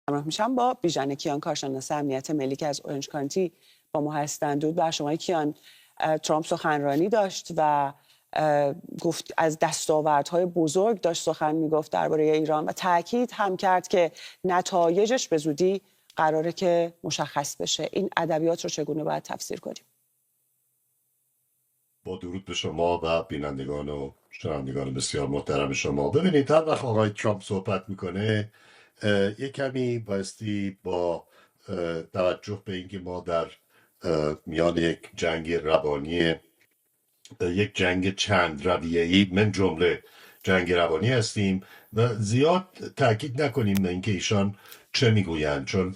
همراه میشم با بیژن کیان، کارشناس امنیت ملی که از اورنج کانتی با ما هستند. درود بر شما کیان. ترامپ سخنرانی داشت و گفت از دستاوردهای بزرگ داشت سخن میگفت درباره ایران و تاکید هم کرد که نتایجش به زودی قراره که مشخص بشه. این ادبیات رو چگونه باید تفسیر کنیم؟ با درود به شما و بینندگان و شنوندگان بسیار محترم شما. ببینید، هر وقت آقای ترامپ صحبت میکنه یک کمی بایستی با توجه به اینکه ما در میان یک جنگ روانی، یک جنگ چند رویه‌ای من جمله جنگ روانی هستیم و زیاد تاکید نکنیم به اینکه ایشان چه میگویند، چون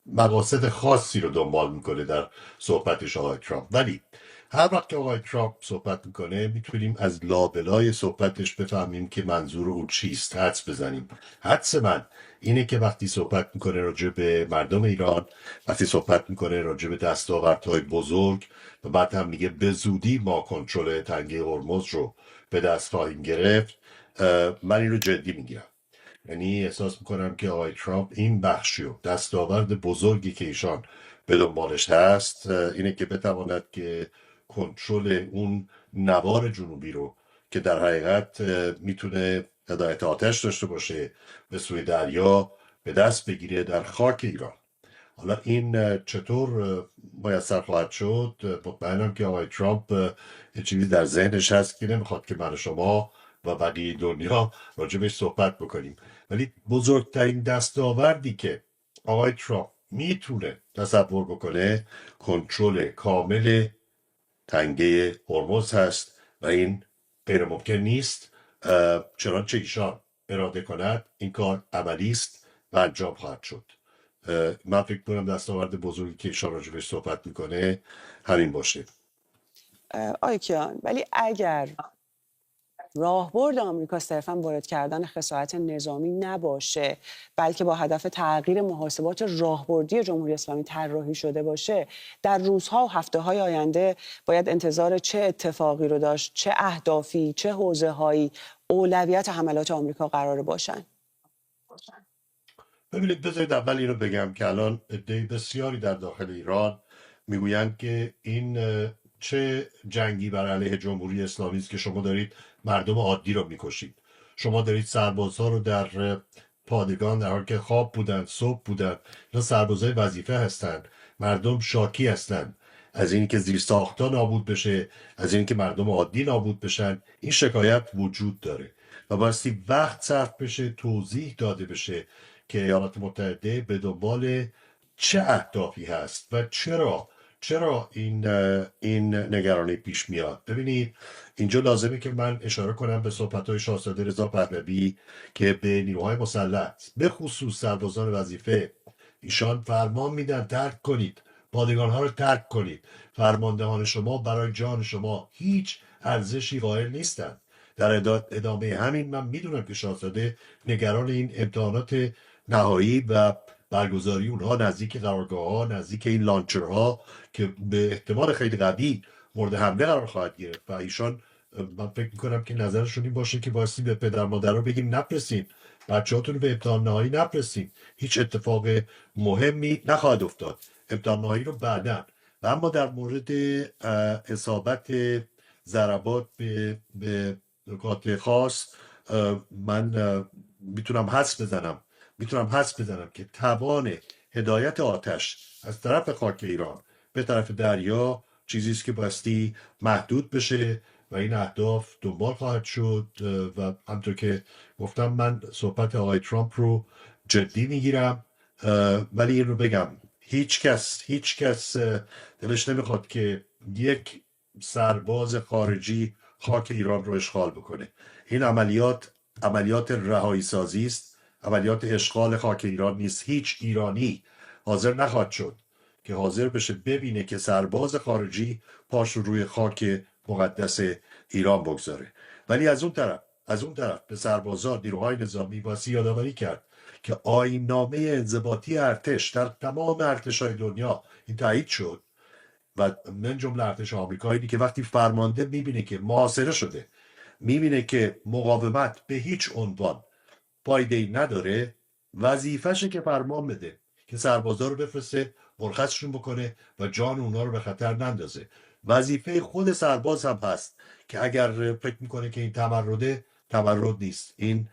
مقاصد خاصی رو دنبال میکنه در صحبتش آقای ترامپ. ولی هر وقت که آقای ترامپ صحبت میکنه میتونیم از لابلای صحبتش بفهمیم که منظور او چیست، حدس بزنیم. حدس من اینه که وقتی صحبت میکنه راجع به مردم ایران، وقتی صحبت میکنه راجع به دستاوردهای بزرگ و بعد هم میگه به زودی ما کنترل تنگه هرمز رو به دست خواهیم گرفت، من این رو جدی میگیرم. یعنی احساس میکنم که آقای ترامپ این بخشی و دستاورد بزرگی که ایشان به دنبالش هست اینه که بتواند که کنترل اون نوار جنوبی رو که در حقیقت میتونه هدایت آتش داشته باشه به سوی دریا به دست بگیره در خاک ایران. حالا این چطور میسر خواهد شد؟ مطمئنم که آقای ترامپ یه چیزی در ذهنش هست که نمیخواد که من و شما و بقیه دنیا راجبش صحبت بکنیم. ولی بزرگترین دستاوردی که آقای ترامپ میتونه تصور بکنه کنترل کامل تنگه هرمز هست و این غیر ممکن نیست. چنانچه ایشان اراده کند این کار عملی است و انجام خواهد شد. من فکر کنم دستاورد بزرگی که ایشان راجبش صحبت میکنه همین باشه. آقای کیان، ولی اگر راهبرد آمریکا صرفا وارد کردن خسارت نظامی نباشه، بلکه با هدف تغییر محاسبات راهبردی جمهوری اسلامی طراحی شده باشه، در روزها و هفته‌های آینده باید انتظار چه اتفاقی رو داشت، چه اهدافی، چه حوزه‌هایی اولویت حملات آمریکا قرار باشن؟ ببینید، بذارید اول این رو بگم که الان عده بسیاری در داخل ایران میگویند که این چه جنگی بر علیه جمهوری اسلامی است که شما دارید مردم عادی رو میکشید. شما دارید سربازها رو در پادگان در حال که خواب بودن، صبح بودن، اینا سربازای وظیفه هستند، مردم شاکی هستند از این که زیر ساختا نابود بشه، از این که مردم عادی نابود بشن. این شکایت وجود داره و بایستی وقت صرف بشه توضیح داده بشه که ایالات متحده به دنبال چه اهدافی هست و چرا این نگرانی پیش میاد. ببینید، اینجا لازمه که من اشاره کنم به صحبت‌های شاهزاده رضا پهلوی که به نیروهای مسلح به خصوص سربازان وظیفه ایشان فرمان میدن ترک کنید، پادگان‌ها رو ترک کنید. فرماندهان شما برای جان شما هیچ ارزشی قائل نیستند. در ادامه همین من میدونم که شاهزاده نگران این امتحانات نهایی و برگزاری اونها نزدیک قرارگاه ها، نزدیک این لانچرها که به احتمال خیلی قوی مورد حمله قرار خواهد گرفت و ایشان من فکر میکنم که نظرشون این باشه که بایستی به پدر مادرها بگیم نفرستین بچه‌هاتون رو به امتحان نهایی، نفرستین، هیچ اتفاق مهمی نخواهد افتاد، امتحان نهایی رو بعدن. و اما در مورد اصابت ضربات به نکات خاص، من میتونم حدس بزنم که توان هدایت آتش از طرف خاک ایران به طرف دریا چیزی است که بایستی محدود بشه و این اهداف دنبال خواهد شد. و همطور که گفتم من صحبت آقای ترامپ رو جدی میگیرم. ولی این رو بگم، هیچ کس دلش نمیخواد که یک سرباز خارجی خاک ایران رو اشغال بکنه. این عملیات رهایی سازی است، عملیات اشغال خاک ایران نیست. هیچ ایرانی حاضر نخواهد شد که حاضر بشه ببینه که سرباز خارجی پاش رو روی خاک مقدس ایران بگذاره. ولی از اون طرف به سربازان نیروهای نظامی واسه یادآوری کرد که آیین‌نامه انضباطی ارتش در تمام ارتش‌های دنیا این تایید شد و من جمله ارتش آمریکایی که وقتی فرمانده میبینه که محاصره شده، میبینه که مقاومت به هیچ عنوان فایده‌ای نداره، وظیفشه که فرمان بده که سربازا رو بفرسته مرخصشون بکنه و جان اونا رو به خطر نندازه. وظیفه خود سرباز هم هست که اگر فکر میکنه که این تمرد نیست، این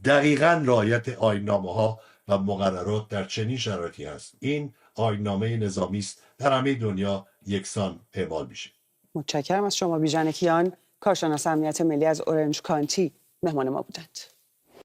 دقیقاً رعایت آیین‌نامه ها و مقررات در چنین شرایطی هست. این آیین‌نامه نظامی است، در همه دنیا یکسان اعمال میشه. متشکرم از شما بیژن کیان، کارشناس امنیت ملی از اورنج کانتی مهمان ما بودند.